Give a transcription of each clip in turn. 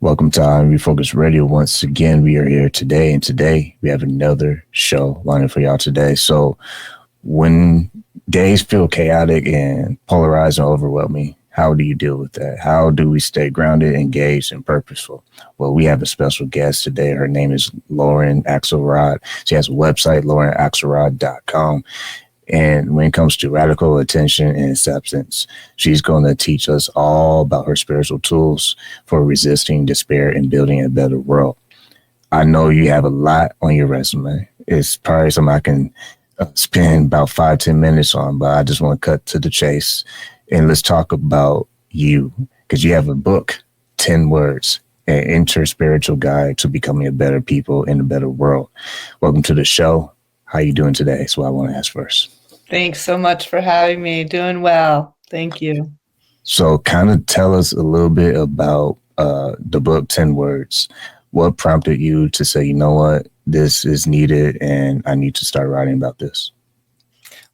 Welcome to Refocused Radio. Once again, we are here today, and today we have another show lined for y'all today. So when days feel chaotic and polarized and overwhelming, how do you deal with that? How do we stay grounded, engaged, and purposeful? Well, we have a special guest today. Her name is Lauryn Axelrod. She has a website, laurynaxelrod.com. And when it comes to radical attention and acceptance, she's going to teach us all about her spiritual tools for resisting despair and building a better world. I know you have a lot on your resume. It's probably something I can spend about 5-10 minutes on, but I just want to cut to the chase. And let's talk about you, because you have a book, 10 Words, an interspiritual guide to becoming a better people in a better world. Welcome to the show. How are you doing today? That's what I want to ask first. Thanks so much for having me. Doing well. Thank you. So kind of tell us a little bit about the book, 10 Words. What prompted you to say, you know what, this is needed and I need to start writing about this?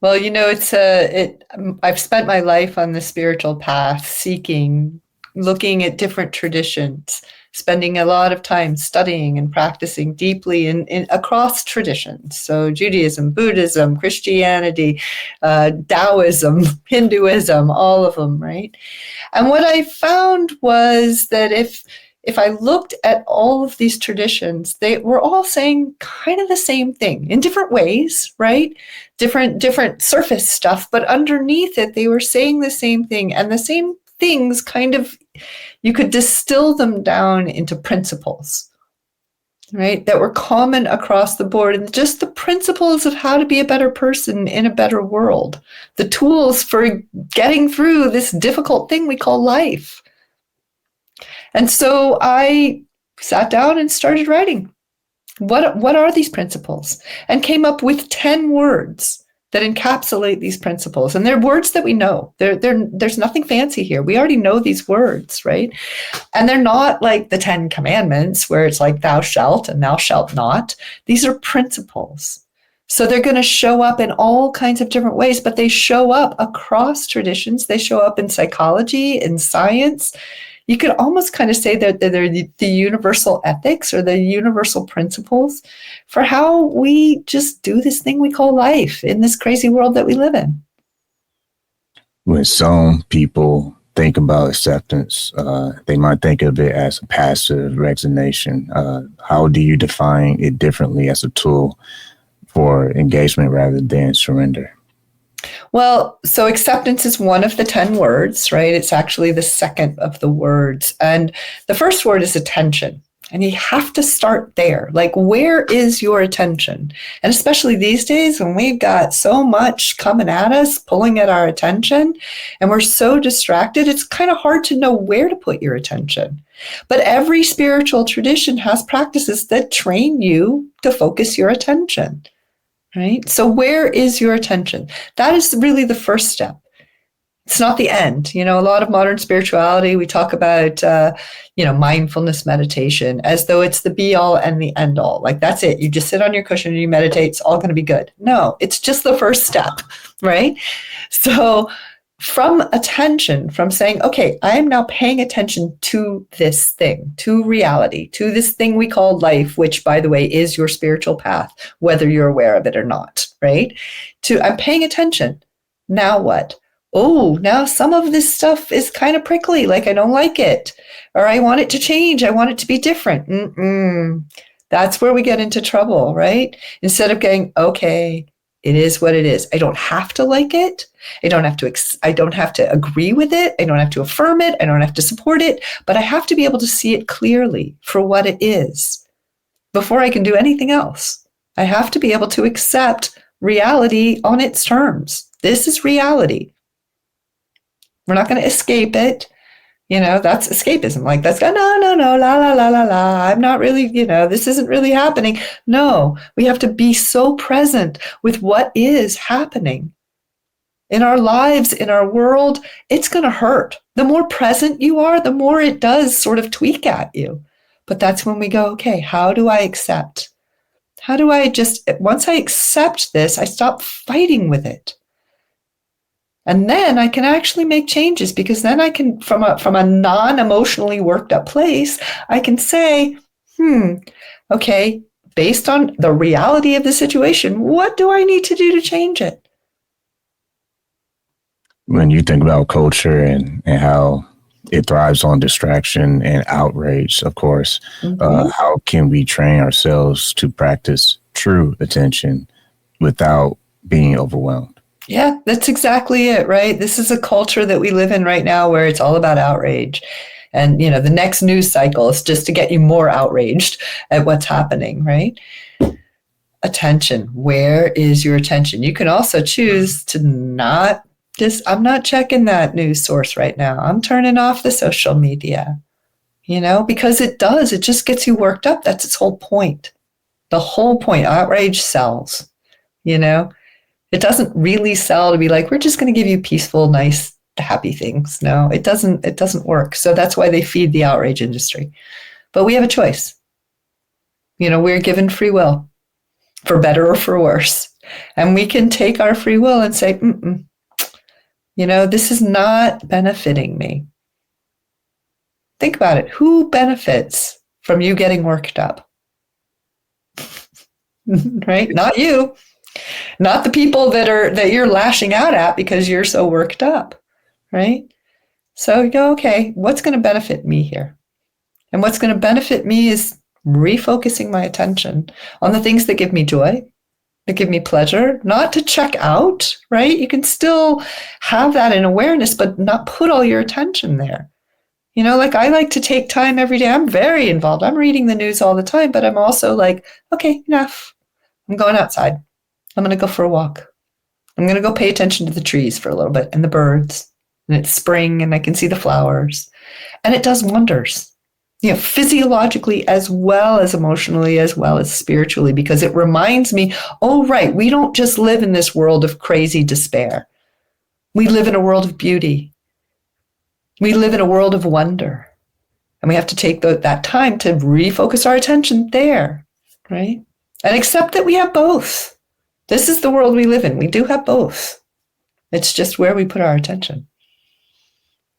Well, I've spent my life on the spiritual path, seeking, looking at different traditions, spending a lot of time studying and practicing deeply in across traditions. So Judaism, Buddhism, Christianity, Taoism, Hinduism, all of them, right? And what I found was that if I looked at all of these traditions, they were all saying kind of the same thing in different ways, right? Different surface stuff, but underneath it, they were saying the same thing, and the same things kind of, you could distill them down into principles, right? That were common across the board, and just the principles of how to be a better person in a better world, the tools for getting through this difficult thing we call life. And so I sat down and started writing. What are these principles? And came up with 10 words that encapsulate these principles. And they're words that we know. There's nothing fancy here. We already know these words, right? And they're not like the 10 commandments where it's like thou shalt and thou shalt not. These are principles. So they're going to show up in all kinds of different ways, but they show up across traditions. They show up in psychology, in science. You could almost kind of say that they're the universal ethics or the universal principles for how we just do this thing we call life in this crazy world that we live in. When some people think about acceptance, they might think of it as a passive resignation. How do you define it differently as a tool for engagement rather than surrender? Well, so acceptance is one of the 10 words, right? It's actually the second of the words. And the first word is attention. And you have to start there. Like, where is your attention? And especially these days when we've got so much coming at us, pulling at our attention, and we're so distracted, it's kind of hard to know where to put your attention. But every spiritual tradition has practices that train you to focus your attention. Right? So where is your attention? That is really the first step. It's not the end. A lot of modern spirituality, we talk about, mindfulness meditation as though it's the be all and the end all. Like, that's it. You just sit on your cushion and you meditate. It's all going to be good. No, it's just the first step, right? So from attention, from saying, okay, I am now paying attention to this thing, to reality, to this thing we call life, which, by the way, is your spiritual path, whether you're aware of it or not, right? I'm paying attention. Now what? Oh, now some of this stuff is kind of prickly, like I don't like it, or I want it to change. I want it to be different. That's where we get into trouble, right? Instead of going, okay, it is what it is. I don't have to like it. I don't have to agree with it. I don't have to affirm it. I don't have to support it, but I have to be able to see it clearly for what it is before I can do anything else. I have to be able to accept reality on its terms. This is reality. We're not going to escape it. That's escapism. Like, that's no, la, la, la, la, la. I'm not really, this isn't really happening. No, we have to be so present with what is happening in our lives, in our world. It's going to hurt. The more present you are, the more it does sort of tweak at you. But that's when we go, okay, how do I accept? How do I once I accept this, I stop fighting with it. And then I can actually make changes, because then I can, from a non-emotionally worked up place, I can say, okay, based on the reality of the situation, what do I need to do to change it? When you think about culture and how it thrives on distraction and outrage, of course, how can we train ourselves to practice true attention without being overwhelmed? Yeah, that's exactly it, right? This is a culture that we live in right now where it's all about outrage. And, the next news cycle is just to get you more outraged at what's happening, right? Attention. Where is your attention? You can also choose to not I'm not checking that news source right now. I'm turning off the social media, because it just gets you worked up. That's its whole point. The whole point, outrage sells, It doesn't really sell to be like, we're just going to give you peaceful, nice, happy things. No, it doesn't work. So that's why they feed the outrage industry. But we have a choice. We're given free will, for better or for worse. And we can take our free will and say, this is not benefiting me. Think about it. Who benefits from you getting worked up? Right? Not you. Not the people that you're lashing out at because you're so worked up, right? So you go, okay, what's going to benefit me here? And what's going to benefit me is refocusing my attention on the things that give me joy, that give me pleasure, not to check out, right? You can still have that in awareness, but not put all your attention there. Like I like to take time every day. I'm very involved. I'm reading the news all the time, but I'm also like, okay, enough. I'm going outside. I'm going to go for a walk. I'm going to go pay attention to the trees for a little bit and the birds. And it's spring and I can see the flowers. And it does wonders, physiologically as well as emotionally, as well as spiritually, because it reminds me, oh, right, we don't just live in this world of crazy despair. We live in a world of beauty. We live in a world of wonder. And we have to take that time to refocus our attention there, right? And accept that we have both. This is the world we live in. We do have both. It's just where we put our attention.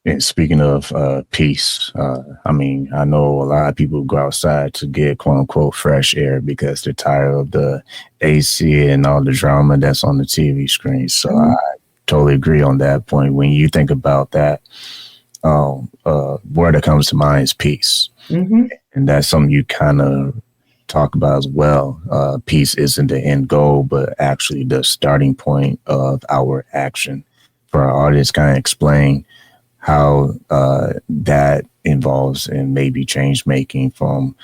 And speaking of peace, I know a lot of people go outside to get quote unquote fresh air because they're tired of the AC and all the drama that's on the TV screen. So I totally agree on that point. When you think about that, word that comes to mind is peace. And that's something you kind of talk about as well. Peace isn't the end goal, but actually the starting point of our action. For our audience, kind of explain how that involves in maybe change making from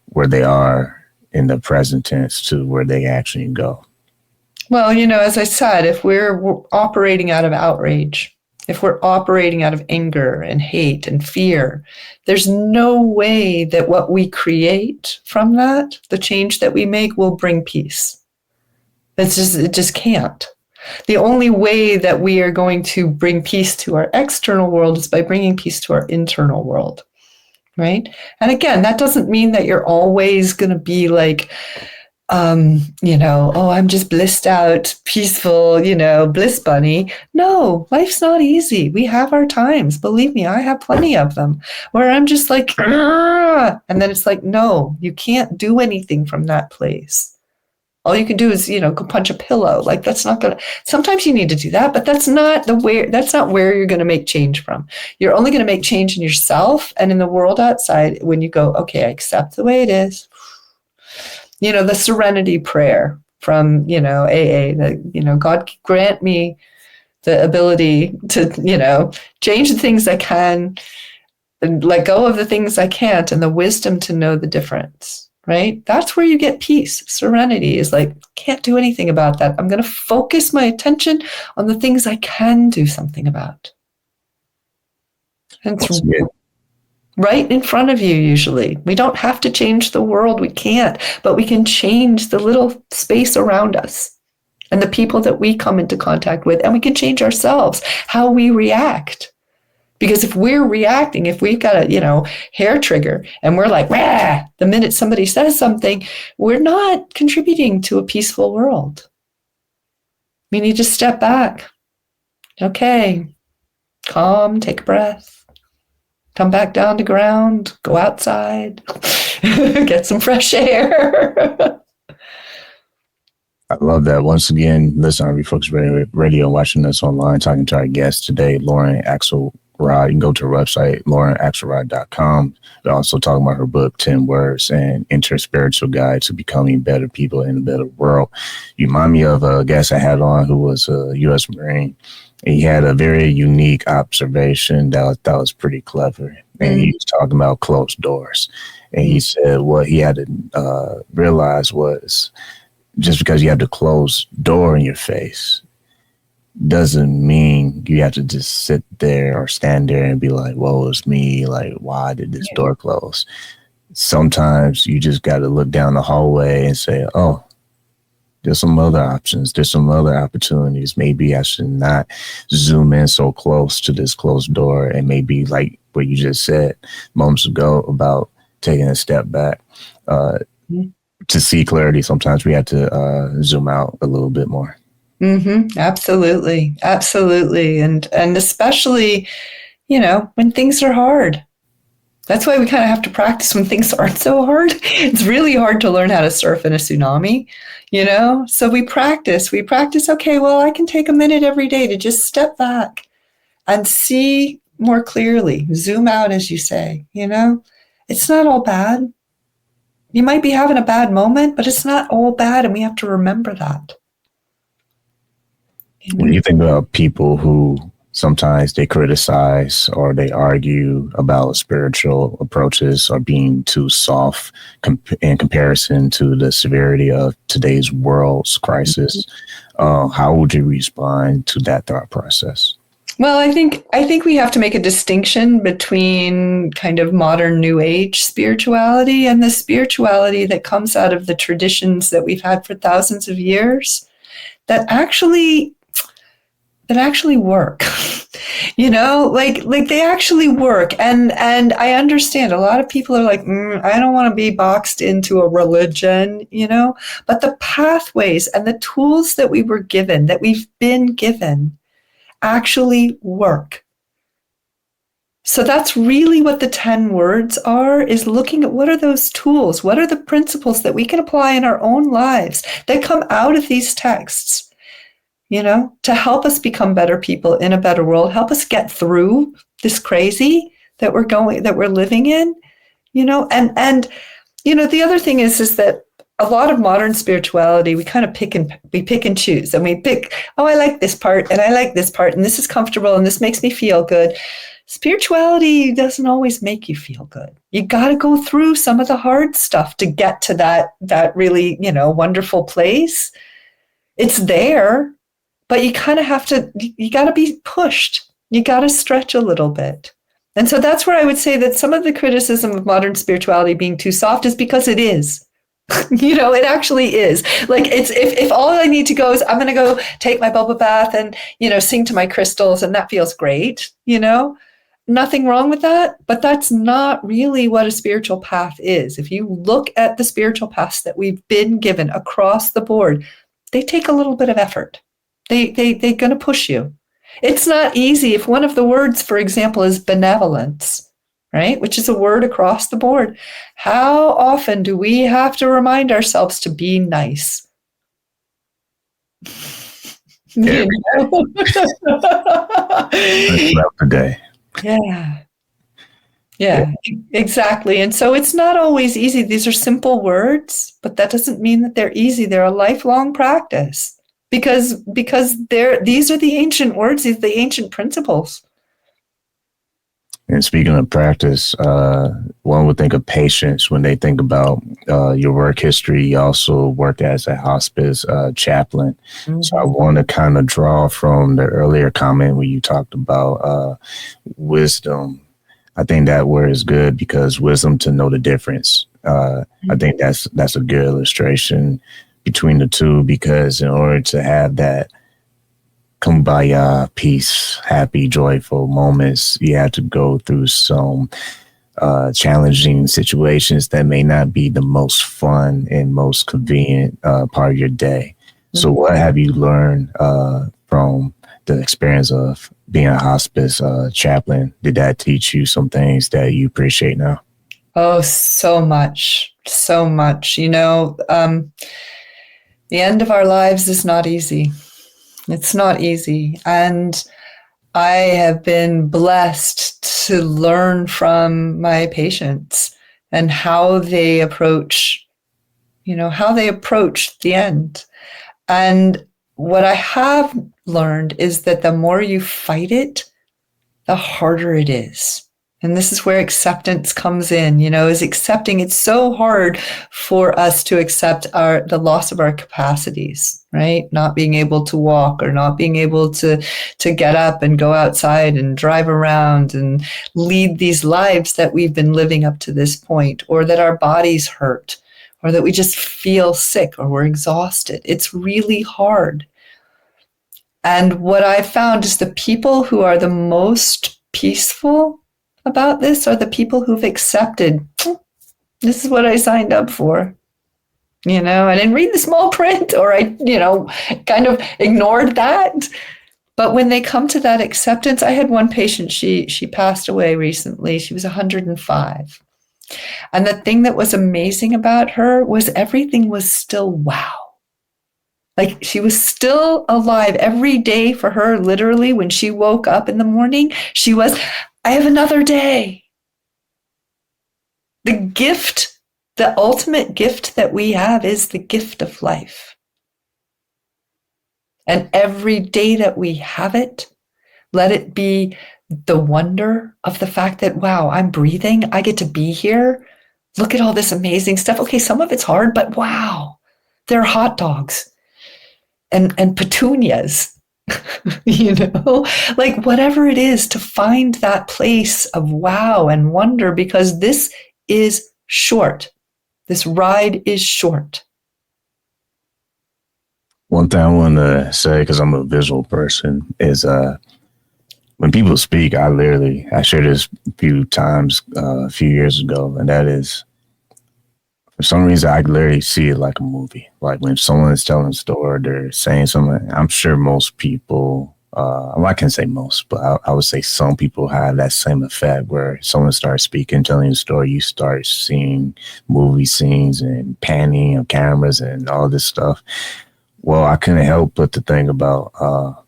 where they are in the present tense to where they actually go. Well, as I said, if we're operating out of outrage, if we're operating out of anger and hate and fear, there's no way that what we create from that, the change that we make, will bring peace. It just can't. The only way that we are going to bring peace to our external world is by bringing peace to our internal world, right? And again, that doesn't mean that you're always going to be like, I'm just blissed out, peaceful, bliss bunny. No, life's not easy. We have our times. Believe me, I have plenty of them where I'm just like, argh! And then it's like, no, you can't do anything from that place. All you can do is, go punch a pillow. Like that's not going to, sometimes you need to do that, but that's not where you're going to make change from. You're only going to make change in yourself and in the world outside when you go, okay, I accept the way it is. The serenity prayer from, AA, that, God grant me the ability to, change the things I can and let go of the things I can't, and the wisdom to know the difference, right? That's where you get peace. Serenity is like, can't do anything about that. I'm going to focus my attention on the things I can do something about. And it's right in front of you, usually. We don't have to change the world. We can't, but we can change the little space around us and the people that we come into contact with, and we can change ourselves, how we react. Because if we're reacting, if we've got a, hair trigger and we're like, rah, the minute somebody says something, we're not contributing to a peaceful world. We need to step back, Okay, calm, take a breath, come back down to ground, go outside, get some fresh air. I love that. Once again, listen on Refocused Radio, watching us online, talking to our guest today, Lauryn Axelrod. You can go to her website, laurynaxelrod.com. We're also talking about her book, 10 Words and Interspiritual Guide to Becoming Better People in a Better World. You remind me of a guest I had on who was a U.S. Marine. He had a very unique observation that was pretty clever. And he was talking about closed doors. And he said what he had to realize was, just because you have the closed door in your face doesn't mean you have to just sit there or stand there and be like, woe is me. Like, why did this door close? Sometimes you just got to look down the hallway and say, oh, there's some other options. There's some other opportunities. Maybe I should not zoom in so close to this closed door. And maybe like what you just said moments ago about taking a step back, to see clarity, sometimes we have to zoom out a little bit more. Absolutely. Absolutely. And especially, when things are hard. That's why we kind of have to practice when things aren't so hard. It's really hard to learn how to surf in a tsunami, So we practice. Okay, well, I can take a minute every day to just step back and see more clearly, zoom out, as you say, It's not all bad. You might be having a bad moment, but it's not all bad, and we have to remember that. When you think about people who sometimes they criticize or they argue about spiritual approaches or being too soft in comparison to the severity of today's world's crisis, how would you respond to that thought process? Well, I think we have to make a distinction between kind of modern New Age spirituality and the spirituality that comes out of the traditions that we've had for thousands of years that actually work. Like they actually work. And I understand a lot of people are like, I don't want to be boxed into a religion, but the pathways and the tools that we were given, that we've been given, actually work. So that's really what the 10 words are, is looking at what are those tools, what are the principles that we can apply in our own lives that come out of these texts, to help us become better people in a better world, help us get through this crazy that we're living in, and the other thing is that a lot of modern spirituality, we kind of pick and choose, and we pick, I like this part and I like this part and this is comfortable and this makes me feel good. Spirituality doesn't always make you feel good. You got to go through some of the hard stuff to get to that really, wonderful place. It's there, but you kind of you got to be pushed. You got to stretch a little bit. And so that's where I would say that some of the criticism of modern spirituality being too soft is because it is. It actually is. Like, it's if all I need to go is I'm going to go take my bubble bath and, sing to my crystals, and that feels great, nothing wrong with that. But that's not really what a spiritual path is. If you look at the spiritual paths that we've been given across the board, they take a little bit of effort. They're going to push you. It's not easy. If one of the words, for example, is benevolence, right, which is a word across the board, how often do we have to remind ourselves to be nice? Every day. Yeah, exactly. And so it's not always easy. These are simple words, but that doesn't mean that they're easy. They're a lifelong practice because these are the ancient words, these are the ancient principles. And speaking of practice, one would think of patience when they think about your work history. You also worked as a hospice chaplain. Mm-hmm. So I want to kind of draw from the earlier comment where you talked about wisdom. I think that word is good because wisdom to know the difference. I think that's a good illustration between the two, because in order to have that kumbaya, peace, happy, joyful moments, you have to go through some challenging situations that may not be the most fun and most convenient part of your day. Mm-hmm. So what have you learned from the experience of being a hospice chaplain, did that teach you some things that you appreciate now? Oh, so much, so much. The end of our lives is not easy. It's not easy. And I have been blessed to learn from my patients and how they approach, the end. And what I have learned is that the more you fight it, the harder it is. And this is where acceptance comes in, is accepting. It's so hard for us to accept the loss of our capacities, right? Not being able to walk or not being able to get up and go outside and drive around and lead these lives that we've been living up to this point, or that our bodies hurt, or that we just feel sick or we're exhausted. It's really hard. And what I found is the people who are the most peaceful about this are the people who've accepted, this is what I signed up for. I didn't read the small print, or I, kind of ignored that. But when they come to that acceptance, I had one patient, she passed away recently. She was 105. And the thing that was amazing about her was everything was still wow. Like, she was still alive every day for her. Literally, when she woke up in the morning, she was, I have another day. The gift, the ultimate gift that we have is the gift of life. And every day that we have it, let it be the wonder of the fact that, wow, I'm breathing. I get to be here. Look at all this amazing stuff. Okay, some of it's hard, but wow, there are hot dogs and petunias. Like, whatever it is, to find that place of wow and wonder, because this is short. This ride is short. One thing I want to say, because I'm a visual person, is when people speak, I shared this a few times a few years ago, and that is, for some reason, I literally see it like a movie. Like, when someone is telling a story, they're saying something. I'm sure most people, well, I can't say most, but I would say some people have that same effect where someone starts speaking, telling a story, you start seeing movie scenes and panning of cameras and all this stuff. Well, I couldn't help but to think about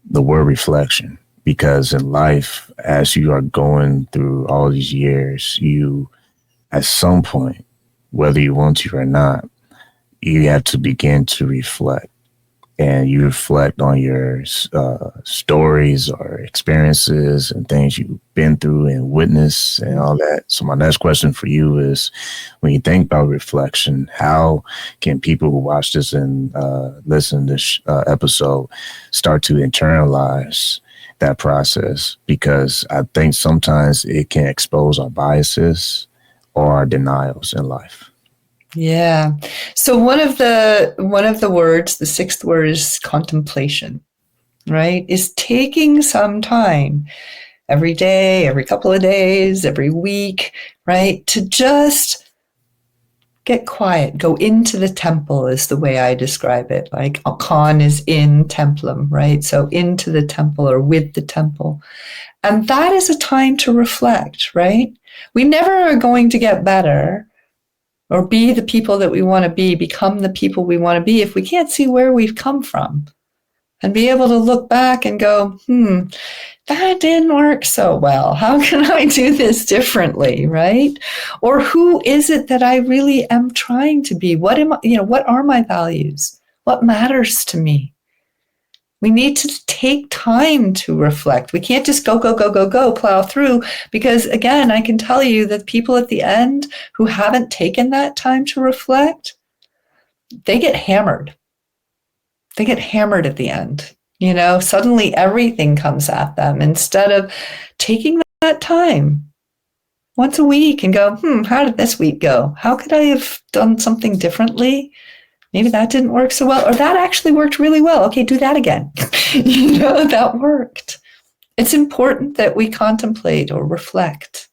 the word reflection, because in life, as you are going through all these years, you, at some point, whether you want to or not, you have to begin to reflect. And you reflect on your stories or experiences and things you've been through and witnessed and all that. So my next question for you is, when you think about reflection, how can people who watch this and listen to this episode start to internalize that process? Because I think sometimes it can expose our biases or our denials in life. Yeah. So one of the words, the sixth word, is contemplation, right? Is taking some time every day, every couple of days, every week, right? To just get quiet, go into the temple is the way I describe it. Like, con is in templum, right? So into the temple, or with the temple. And that is a time to reflect, right? We never are going to get better or be the people that we want to be, become the people we want to be, if we can't see where we've come from and be able to look back and go, that didn't work so well. How can I do this differently, right? Or who is it that I really am trying to be? What are my values? What matters to me? We need to take time to reflect. We can't just go, plow through, because, again, I can tell you that people at the end who haven't taken that time to reflect, they get hammered. They get hammered at the end. Suddenly everything comes at them, instead of taking that time once a week and go, how did this week go? How could I have done something differently? Maybe that didn't work so well, or that actually worked really well. Okay, do that again. That worked. It's important that we contemplate or reflect.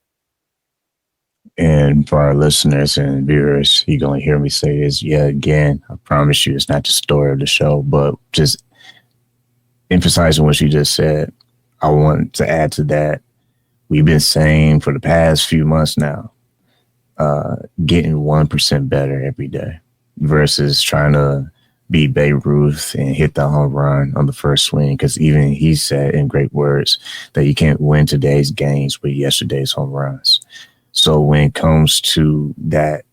And for our listeners and viewers, you're going to hear me say this yet again. I promise you, it's not the story of the show, but just emphasizing what you just said, I want to add to that. We've been saying for the past few months now, getting 1% better every day versus trying to be Babe Ruth and hit the home run on the first swing. Because even he said in great words that you can't win today's games with yesterday's home runs. So when it comes to that,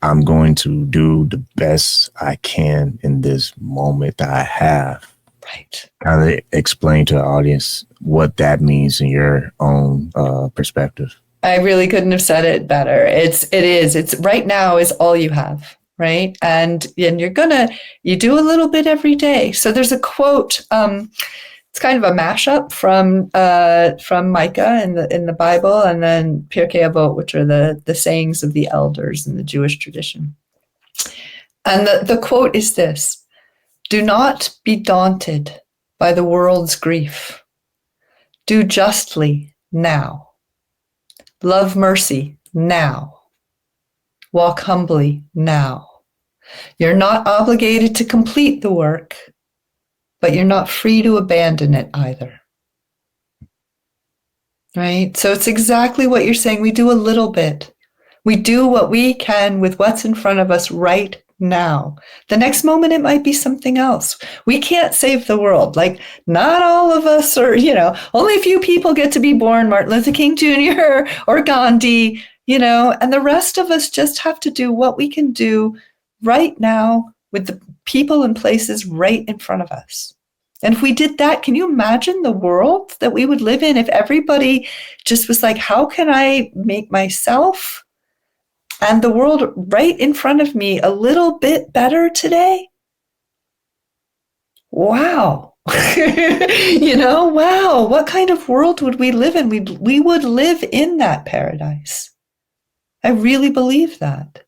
I'm going to do the best I can in this moment that I have. Right. Kind of explain to the audience what that means in your own perspective. I really couldn't have said it better. It's right now is all you have, right? And you do a little bit every day. So there's a quote, it's kind of a mashup from Micah in the Bible, and then Pirkei Avot, which are the sayings of the elders in the Jewish tradition. And the quote is this: "Do not be daunted by the world's grief. Do justly now. Love mercy now. Walk humbly now. You're not obligated to complete the work, but you're not free to abandon it either." Right? So it's exactly what you're saying. We do a little bit. We do what we can with what's in front of us right now. The next moment, it might be something else. We can't save the world. Like, not all of us are, only a few people get to be born, Martin Luther King Jr. or Gandhi, and the rest of us just have to do what we can do right now with the people and places right in front of us. And if we did that, can you imagine the world that we would live in if everybody just was like, how can I make myself and the world right in front of me a little bit better today? Wow. Wow. What kind of world would we live in? We would live in that paradise. I really believe that.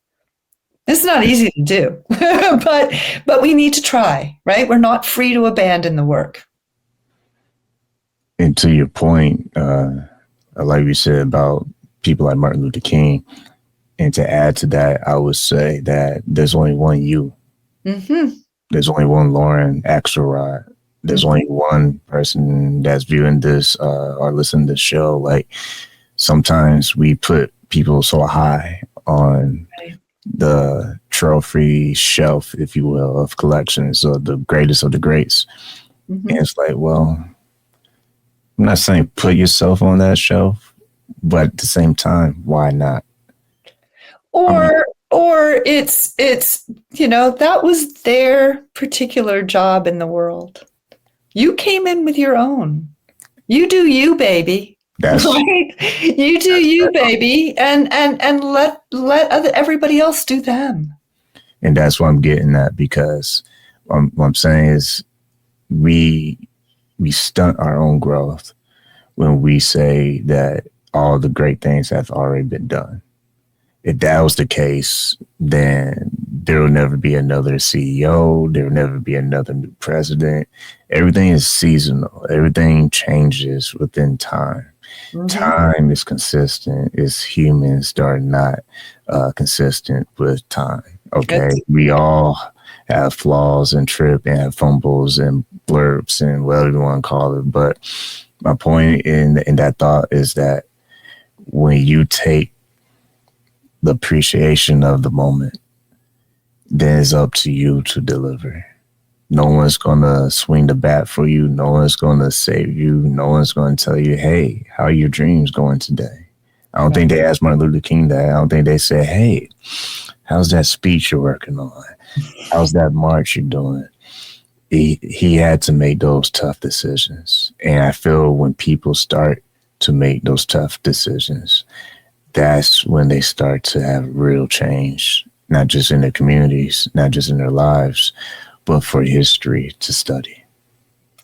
It's not easy to do, but we need to try, right? We're not free to abandon the work. And to your point, like you said about people like Martin Luther King, and to add to that, I would say that there's only one you. Mm-hmm. There's only one Lauryn Axelrod. There's only one person that's viewing this or listening to this show. Like, sometimes we put people so high on the trophy shelf, if you will, of collections of the greatest of the greats. Mm-hmm. And it's like, well, I'm not saying put yourself on that shelf, but at the same time, why not? Or it's that was their particular job in the world. You came in with your own. You do you, baby. That's right. You do you, baby, and let everybody else do them. And that's what I'm getting at, because what I'm saying is we stunt our own growth when we say that all the great things have already been done. If that was the case, then there will never be another CEO. There will never be another new president. Everything is seasonal. Everything changes within time. Mm-hmm. Time is consistent. It's humans that are not consistent with time. Okay. Yes. We all have flaws and trip and have fumbles and blurps and whatever you want to call it. But my point in that thought is that when you take the appreciation of the moment, then it's up to you to deliver. No one's going to swing the bat for you. No one's going to save you. No one's going to tell you, hey, how are your dreams going today? I don't think they asked Martin Luther King that. I don't think they said, hey, how's that speech you're working on? How's that march you're doing? He had to make those tough decisions. And I feel when people start to make those tough decisions, that's when they start to have real change, not just in their communities, not just in their lives, but for history to study.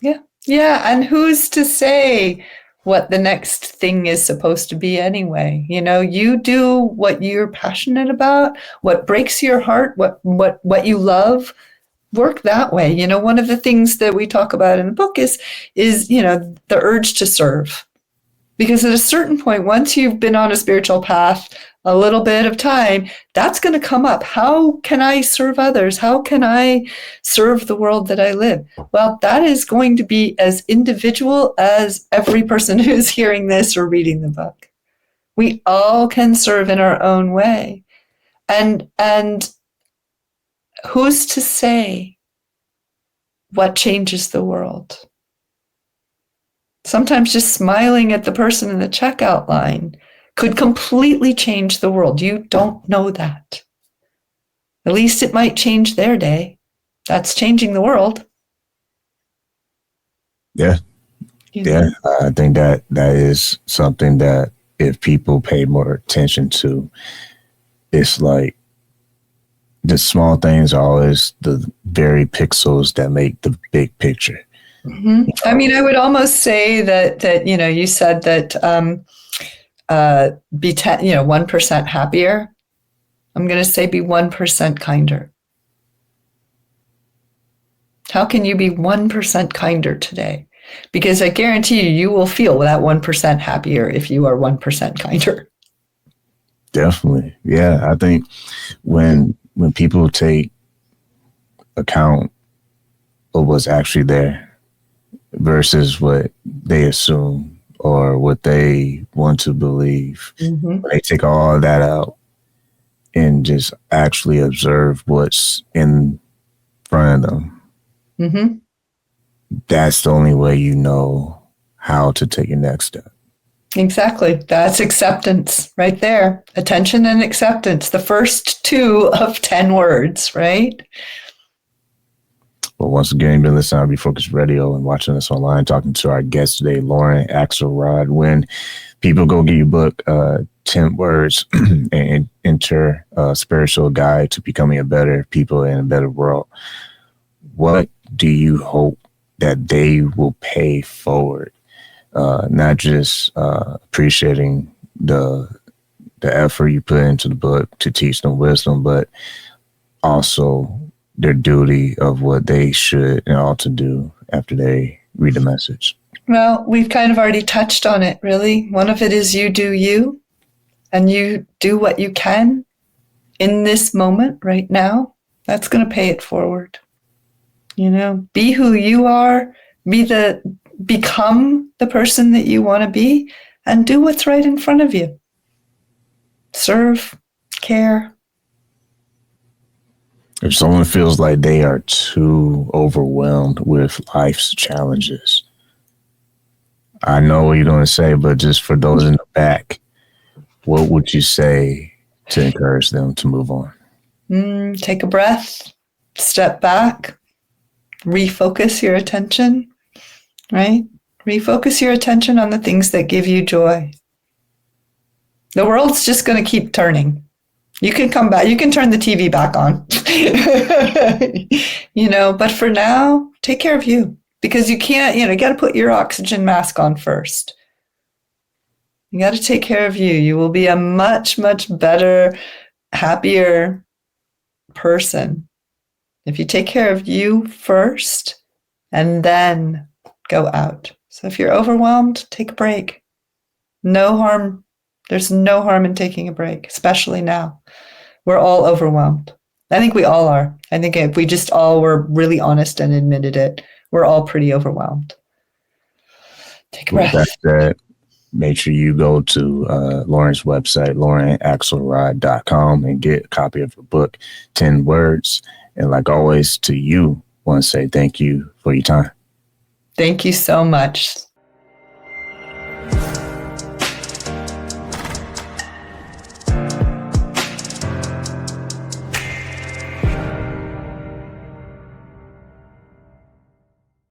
Yeah. Yeah. And who's to say what the next thing is supposed to be anyway? You do what you're passionate about, what breaks your heart, what you love, work that way. One of the things that we talk about in the book is the urge to serve. Because at a certain point, once you've been on a spiritual path a little bit of time, that's going to come up. How can I serve others? How can I serve the world that I live? Well, that is going to be as individual as every person who's hearing this or reading the book. We all can serve in our own way. And who's to say what changes the world? Sometimes just smiling at the person in the checkout line could completely change the world. You don't know that. At least it might change their day. That's changing the world. Yeah. Yeah. I think that is something that if people pay more attention to, it's like the small things are always the very pixels that make the big picture. Mm-hmm. I mean, I would almost say that you said that be 1% happier. I'm going to say be 1% kinder. How can you be 1% kinder today? Because I guarantee you will feel that 1% happier if you are 1% kinder. Definitely. Yeah. I think when people take account of what's actually there versus what they assume or what they want to believe, when they take all that out and just actually observe what's in front of them, that's the only way you know how to take your next step. Exactly. That's acceptance right there. Attention and acceptance. The first 2 of 10 words, right? Well, once again, you've been listening to Refocused Radio and watching us online, talking to our guest today, Lauryn Axelrod. When people go get your book, 10 Words, and enter a spiritual guide to becoming a better people in a better world, what do you hope that they will pay forward? Not just appreciating the effort you put into the book to teach them wisdom, but also their duty of what they should and ought to do after they read the message. Well, we've kind of already touched on it, really. One of it is you do you, and you do what you can in this moment right now. That's going to pay it forward. Be who you are, become the person that you want to be, and do what's right in front of you. Serve, care. If someone feels like they are too overwhelmed with life's challenges, I know what you're going to say, but just for those in the back, what would you say to encourage them to move on? Take a breath, step back, refocus your attention, right? Refocus your attention on the things that give you joy. The world's just going to keep turning. You can come back. You can turn the TV back on, but for now, take care of you because you can't, you got to put your oxygen mask on first. You got to take care of you. You will be a much, much better, happier person if you take care of you first and then go out. So if you're overwhelmed, take a break. No harm. There's no harm in taking a break, especially now. We're all overwhelmed. I think we all are. I think if we just all were really honest and admitted it, we're all pretty overwhelmed. Take a breath. With that said, make sure you go to Lauryn's website, laurynaxelrod.com, and get a copy of her book, 10 Words. And like always, to you, I want to say thank you for your time. Thank you so much.